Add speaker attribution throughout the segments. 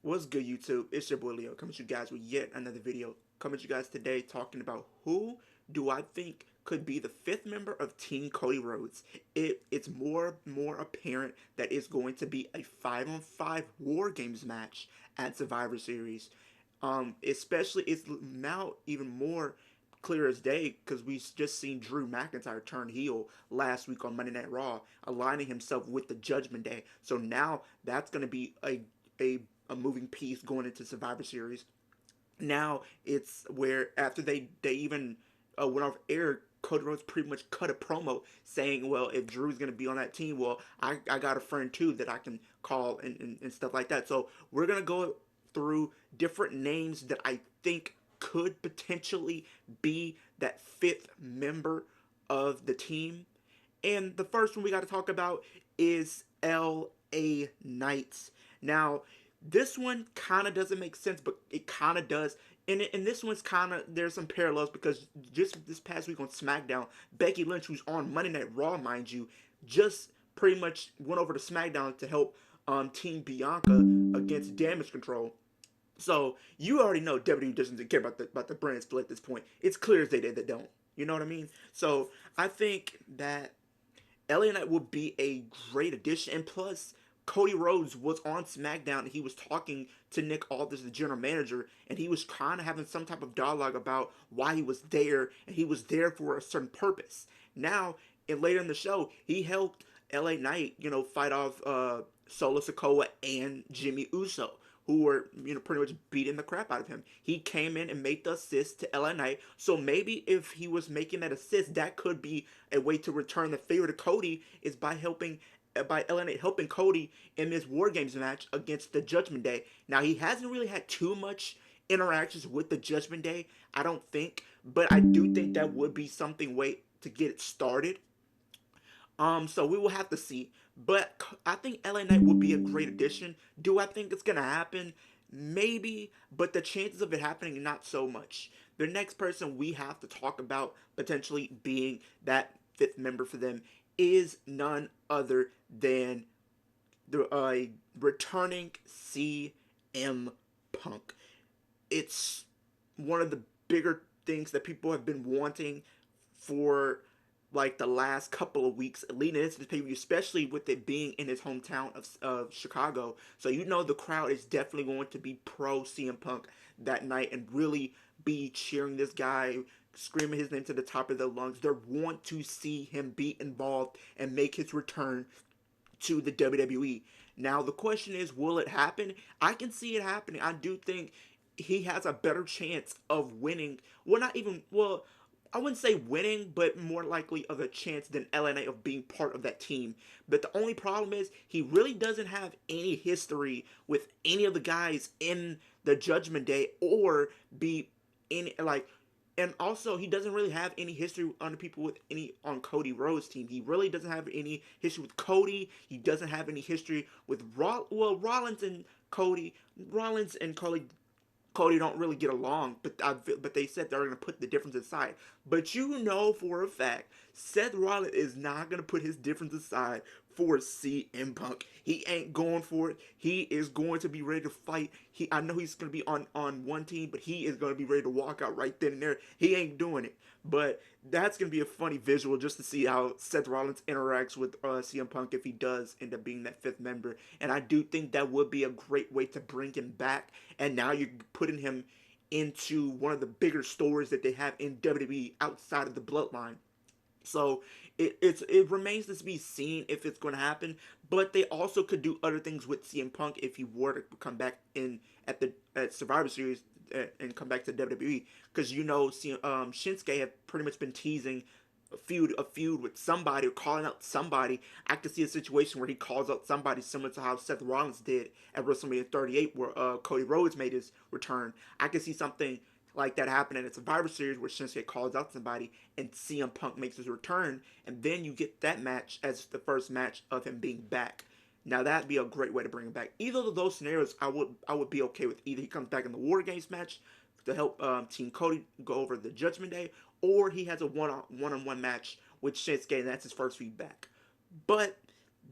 Speaker 1: What's good, YouTube? It's your boy Leo coming to you guys with yet another video. Coming to you guys today talking about who do I think could be the fifth member of Team Cody Rhodes. It's more apparent that it's going to be a 5-on-5 War Games match at Survivor Series. Especially it's now even more clear as day because we just seen Drew McIntyre turn heel last week on Monday Night Raw, aligning himself with the Judgment Day. So now that's going to be a a moving piece going into Survivor Series. Now it's where after they even went off air, Cody Rhodes pretty much cut a promo saying, well, if Drew's going to be on that team, well, I got a friend too that I can call and stuff like that. So we're going to go through different names that I think could potentially be that fifth member of the team. And the first one we got to talk about is LA Knights. Now, this one kind of doesn't make sense, but it kind of does. And this one's kind of, there's some parallels because just this past week on SmackDown, Becky Lynch, who's on Monday Night Raw, mind you, just pretty much went over to SmackDown to help Team Bianca against Damage Control. So you already know WWE doesn't care about the brand split at this point. It's clear as they don't. You know what I mean? So I think that LA Knight would be a great addition. And plus, Cody Rhodes was on SmackDown and he was talking to Nick Aldis, the general manager, and he was kind of having some type of dialogue about why he was there, and he was there for a certain purpose. Now, and later in the show, he helped LA Knight, fight off Solo Sikoa and Jimmy Uso, who were, pretty much beating the crap out of him. He came in and made the assist to LA Knight. So maybe if he was making that assist, that could be a way to return the favor to Cody is by LA Knight helping Cody in this War Games match against the Judgment Day. Now he hasn't really had too much interactions with the Judgment Day, I don't think, but I do think that would be something way to get it started. So we will have to see. But I think LA Knight would be a great addition. Do I think it's gonna happen? Maybe, but the chances of it happening not so much. The next person we have to talk about potentially being that fifth member for them is none other than the returning CM Punk. It's one of the bigger things that people have been wanting for like the last couple of weeks leading into this pay-per-view, especially with it being in his hometown of Chicago. So the crowd is definitely going to be pro CM Punk that night and really be cheering this guy, screaming his name to the top of their lungs. They want to see him be involved and make his return to the WWE. Now the question is, will it happen? I can see it happening. I do think he has a better chance of winning. Well, not even well. I wouldn't say winning, but more likely of a chance than LNA of being part of that team. But the only problem is he really doesn't have any history with any of the guys in the Judgment Day or be in like, and also he doesn't really have any history on the people with any on Cody Rhodes' team. He really doesn't have any history with Cody. He doesn't have any history with Rollins and Cody. Rollins and Cody don't really get along, but they said they're going to put the difference aside. But for a fact, Seth Rollins is not going to put his difference aside for CM Punk. He ain't going for it. He is going to be ready to fight. I know he's going to be on one team, but he is going to be ready to walk out right then and there. He ain't doing it. But that's going to be a funny visual just to see how Seth Rollins interacts with CM Punk if he does end up being that fifth member. And I do think that would be a great way to bring him back. And now you're putting him into one of the bigger stories that they have in WWE outside of the bloodline. So it remains to be seen if it's going to happen. But they also could do other things with CM Punk if he were to come back in at Survivor Series and come back to WWE because Shinsuke have pretty much been teasing a feud with somebody or calling out somebody. I could see a situation where he calls out somebody similar to how Seth Rollins did at WrestleMania 38 where Cody Rhodes made his return. I could see something like that happening at Survivor Series where Shinsuke calls out somebody and CM Punk makes his return, and then you get that match as the first match of him being back. Now that'd be a great way to bring him back. Either of those scenarios, I would be okay with. Either he comes back in the War Games match to help Team Cody go over the Judgment Day, or he has a one-on-one match with Shinsuke, and that's his first feedback. But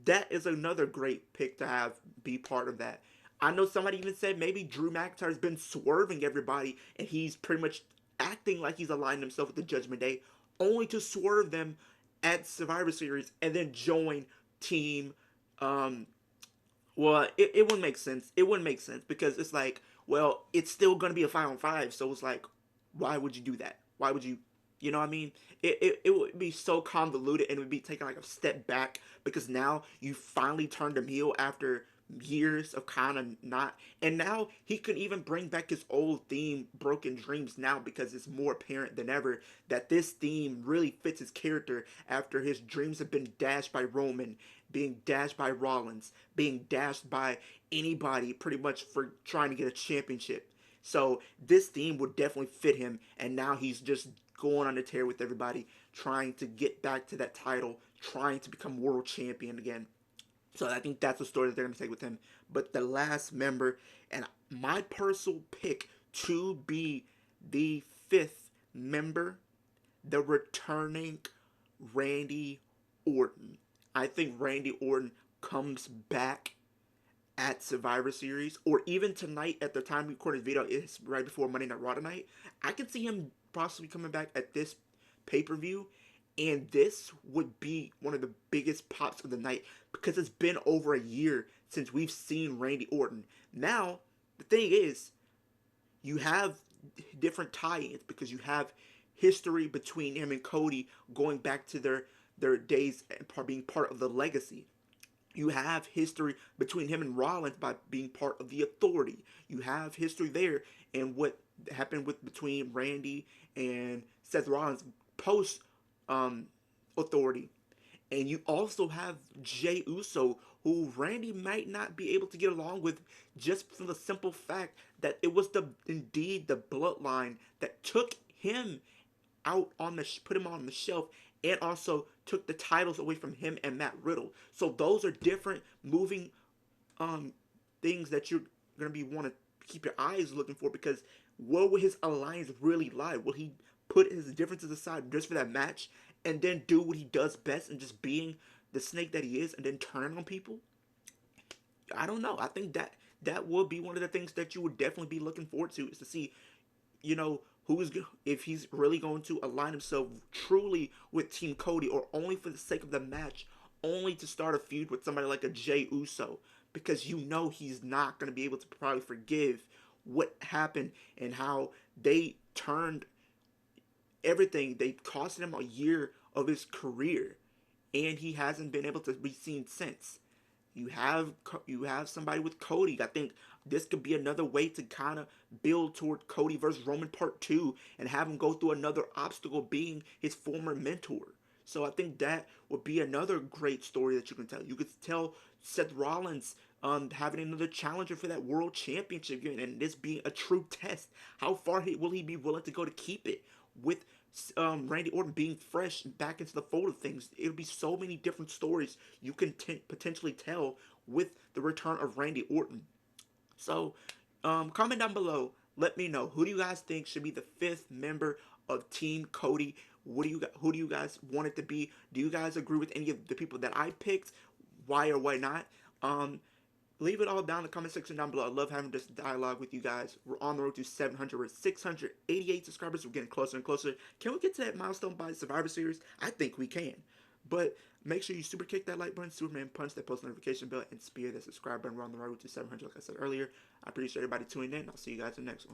Speaker 1: that is another great pick to have be part of that. I know somebody even said maybe Drew McIntyre's been swerving everybody and he's pretty much acting like he's aligned himself with the Judgment Day, only to swerve them at Survivor Series and then join Team. Um, well, it wouldn't make sense. It wouldn't make sense because it's like, well, it's still gonna be a 5-on-5, so it's like, why would you do that? Why would you? You know what I mean? It would be so convoluted and it would be taking like a step back because now you finally turned him heel after years of kind of not, and now he can even bring back his old theme Broken Dreams now because it's more apparent than ever that this theme really fits his character after his dreams have been dashed by Roman, being dashed by Rollins, being dashed by anybody pretty much for trying to get a championship. So this theme would definitely fit him, and now he's just going on a tear with everybody, trying to get back to that title, trying to become world champion again. So I think that's the story that they're going to take with him. But the last member, and my personal pick to be the fifth member, the returning Randy Orton. I think Randy Orton comes back at Survivor Series, or even tonight at the time we record this video, it's right before Monday Night Raw tonight. I could see him possibly coming back at this pay-per-view, and this would be one of the biggest pops of the night because it's been over a year since we've seen Randy Orton. Now, the thing is, you have different tie-ins because you have history between him and Cody going back to their days and being part of the legacy. You have history between him and Rollins by being part of the Authority. You have history there and what happened with between Randy and Seth Rollins post um, Authority. And you also have Jey Uso, who Randy might not be able to get along with just for the simple fact that it was the indeed the bloodline that took him out on the put him on the shelf and also took the titles away from him and Matt Riddle. So those are different moving um things that you're gonna be want to keep your eyes looking for because where will his alliance really lie? Will he put his differences aside just for that match and then do what he does best and just being the snake that he is and then turn on people? I don't know. I think that will be one of the things that you would definitely be looking forward to is to see, who is if he's really going to align himself truly with Team Cody or only for the sake of the match, only to start a feud with somebody like a Jey Uso because he's not going to be able to probably forgive what happened and how they turned everything. They cost him a year of his career, and he hasn't been able to be seen since. You have somebody with Cody. I think this could be another way to kind of build toward Cody versus Roman Part 2 and have him go through another obstacle being his former mentor. So I think that would be another great story that you can tell. You could tell Seth Rollins having another challenger for that world championship and this being a true test. How far will he be willing to go to keep it with Randy Orton being fresh back into the fold of things? It'll be so many different stories you can potentially tell with the return of Randy Orton. So, comment down below. Let me know, who do you guys think should be the fifth member of Team Cody? Who do you guys want it to be? Do you guys agree with any of the people that I picked? Why or why not? Leave it all down in the comment section down below. I love having this dialogue with you guys. We're on the road to 700. We're 688 subscribers. We're getting closer and closer. Can we get to that milestone by Survivor Series? I think we can. But make sure you super kick that like button, Superman punch that post notification bell, and spear that subscribe button. We're on the road to 700, like I said earlier. I appreciate everybody tuning in. I'll see you guys in the next one.